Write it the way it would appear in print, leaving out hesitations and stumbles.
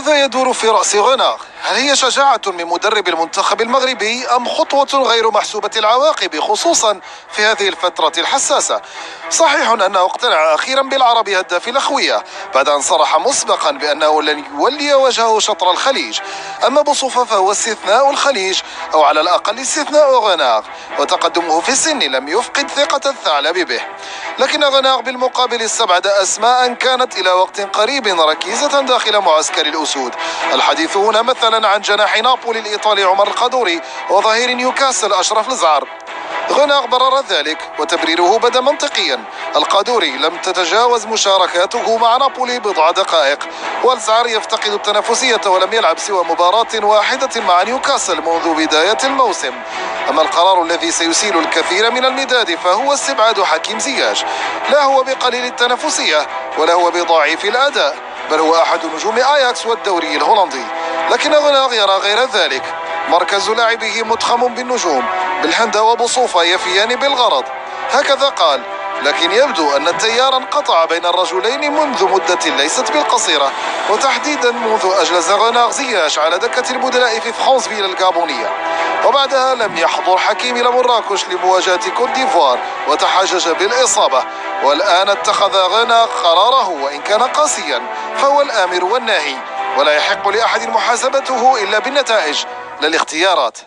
ماذا يدور في رأس غناغ؟ هل هي شجاعة من مدرب المنتخب المغربي أم خطوة غير محسوبة العواقب خصوصا في هذه الفترة الحساسة؟ صحيح أنه اقتنع أخيرا بالعرب هداف الأخوية بعد أن صرح مسبقا بأنه لن يولي وجهه شطر الخليج. أما بوصوفة فهو استثناء الخليج، أو على الأقل استثناء غناغ، وتقدمه في السن لم يفقد ثقة الثعلب به. لكن غناغ بالمقابل استبعد أسماء كانت إلى وقت قريب ركيزة داخل معسكر الأسود. الحديث هنا مثلا عن جناح نابولي الإيطالي عمر القادوري وظهير نيوكاسل أشرف الزعر. غناغ برر ذلك وتبريره بدا منطقيا. القادوري لم تتجاوز مشاركاته مع نابولي بضع دقائق، والزعر يفتقد التنافسية ولم يلعب سوى مباراة واحدة مع نيوكاسل منذ بداية الموسم. أما القرار الذي سيسيل الكثير من المداد فهو استبعاد حكيم زياش. لا هو بقليل التنافسية ولا هو بضعيف الأداء، بل هو أحد نجوم أياكس والدوري الهولندي. لكن غناغ يرى غير ذلك. مركز لاعبه متخم بالنجوم، بالهندة وبوصوفة يفيان بالغرض، هكذا قال. لكن يبدو أن التيار انقطع بين الرجلين منذ مدة ليست بالقصيرة، وتحديدا منذ أجلس غناغ زياش على دكة البدلاء في فرانسفيل الغابونية، وبعدها لم يحضر حكيم إلى مراكش لمواجهة كوت ديفوار وتحجج بالإصابة. والآن اتخذ غناغ قراره، وإن كان قاسيا فهو الآمر والناهي، ولا يحق لأحد محاسبته إلا بالنتائج لا الاختيارات.